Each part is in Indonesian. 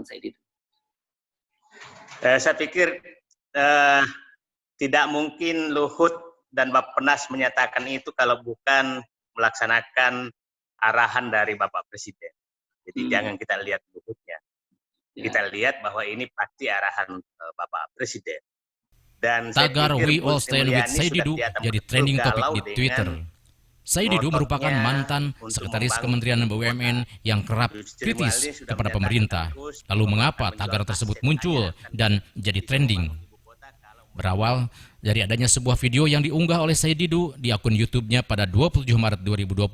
Said Didu? Saya pikir tidak mungkin Luhut dan Bappenas menyatakan itu kalau bukan melaksanakan arahan dari Bapak Presiden. Jadi jangan kita lihat Luhutnya. Kita lihat bahwa ini pasti arahan Bapak Presiden. Dan tagar "We All Stand with Said Didu" jadi trending topik di Twitter. Said Didu merupakan mantan sekretaris Kementerian BUMN yang kerap kritis kepada pemerintah. Lalu mengapa tagar tersebut muncul dan jadi trending? Berawal dari adanya sebuah video yang diunggah oleh Said Didu di akun YouTube-nya pada 27 Maret 2020.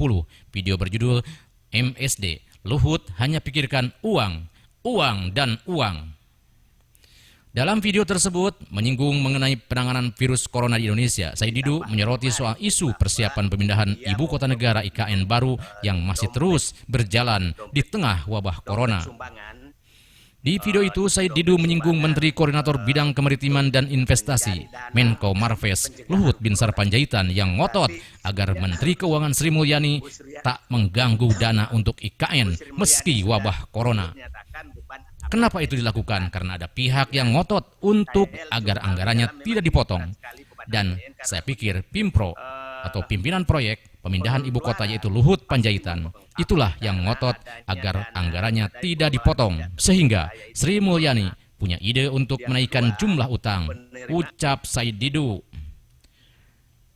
Video berjudul MSD, Luhut hanya pikirkan uang, uang, dan uang. Dalam video tersebut menyinggung mengenai penanganan virus corona di Indonesia. Said Didu menyoroti soal isu persiapan pemindahan ibu kota negara IKN baru yang masih terus berjalan di tengah wabah corona. Di video itu, Said Didu menyinggung Menteri Koordinator Bidang Kemaritiman dan Investasi, Menko Marves, Luhut Binsar Panjaitan yang ngotot agar Menteri Keuangan Sri Mulyani tak mengganggu dana untuk IKN meski wabah corona. Kenapa itu dilakukan? Karena ada pihak yang ngotot untuk agar anggarannya tidak dipotong. Dan saya pikir Pimpro atau pimpinan proyek pemindahan ibu kota yaitu Luhut Panjaitan itulah yang ngotot agar anggarannya tidak dipotong. Sehingga Sri Mulyani punya ide untuk menaikkan jumlah utang, ucap Said Didu.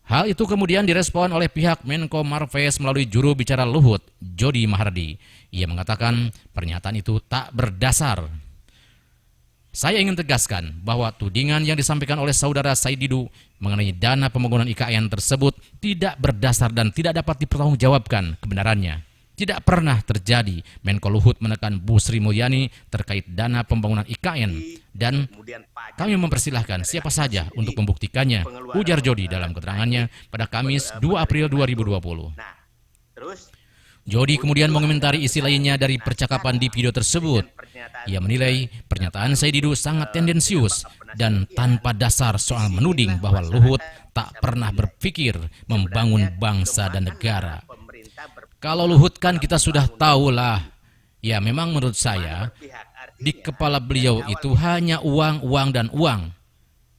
Hal itu kemudian direspon oleh pihak Menko Marves melalui juru bicara Luhut, Jody Mahardi. Ia mengatakan pernyataan itu tak berdasar. Saya ingin tegaskan bahwa tudingan yang disampaikan oleh saudara Said Didu mengenai dana pembangunan IKN tersebut tidak berdasar dan tidak dapat dipertanggungjawabkan kebenarannya. Tidak pernah terjadi Menko Luhut menekan Bu Sri Mulyani terkait dana pembangunan IKN dan kami mempersilahkan siapa saja untuk membuktikannya, ujar Jody dalam keterangannya pada Kamis 2 April 2020. Jody kemudian mengomentari isi lainnya dari percakapan di video tersebut. Ia menilai pernyataan Said Didu sangat tendensius dan tanpa dasar soal menuding bahwa Luhut tak pernah berpikir membangun bangsa dan negara. Kalau Luhut kan kita sudah tahulah. Ya memang menurut saya di kepala beliau itu hanya uang, uang, dan uang.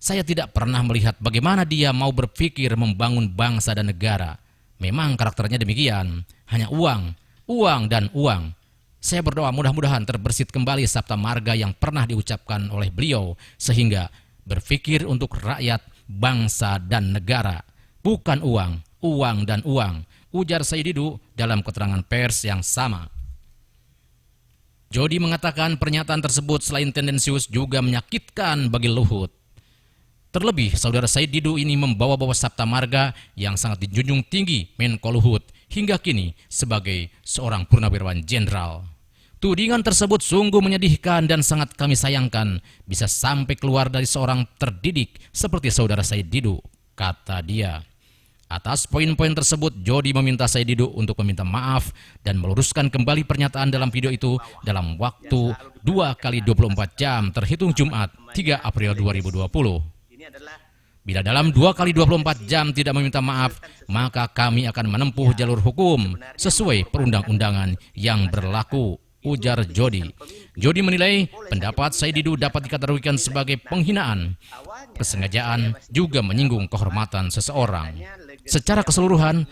Saya tidak pernah melihat bagaimana dia mau berpikir membangun bangsa dan negara. Memang karakternya demikian, hanya uang, uang, dan uang. Saya berdoa mudah-mudahan terbersit kembali sabta marga yang pernah diucapkan oleh beliau sehingga berpikir untuk rakyat, bangsa, dan negara. Bukan uang, uang, dan uang, ujar Said Didu dalam keterangan pers yang sama. Jody mengatakan pernyataan tersebut selain tendensius juga menyakitkan bagi Luhut. Terlebih, saudara Said Didu ini membawa-bawa sabta marga yang sangat dijunjung tinggi Menko Luhut hingga kini sebagai seorang purnawirawan jenderal. Tudingan tersebut sungguh menyedihkan dan sangat kami sayangkan bisa sampai keluar dari seorang terdidik seperti saudara Said Didu, kata dia. Atas poin-poin tersebut, Jody meminta Said Didu untuk meminta maaf dan meluruskan kembali pernyataan dalam video itu dalam waktu 2x24 jam terhitung Jumat 3 April 2020. Bila dalam 2x24 jam tidak meminta maaf, maka kami akan menempuh jalur hukum sesuai perundang-undangan yang berlaku, ujar Jody. Jody menilai pendapat Said Didu dapat dikategorikan sebagai penghinaan, kesengajaan, juga menyinggung kehormatan seseorang. Secara keseluruhan,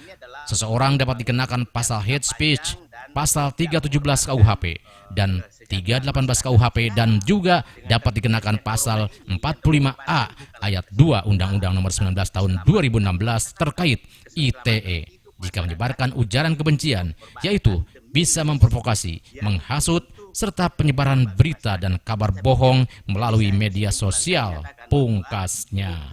seseorang dapat dikenakan pasal hate speech, pasal 317 KUHP dan 318 KUHP dan juga dapat dikenakan pasal 45A ayat 2 Undang-Undang Nomor 19 Tahun 2016 terkait ITE jika menyebarkan ujaran kebencian, yaitu bisa memprovokasi, menghasut, serta penyebaran berita dan kabar bohong melalui media sosial, pungkasnya.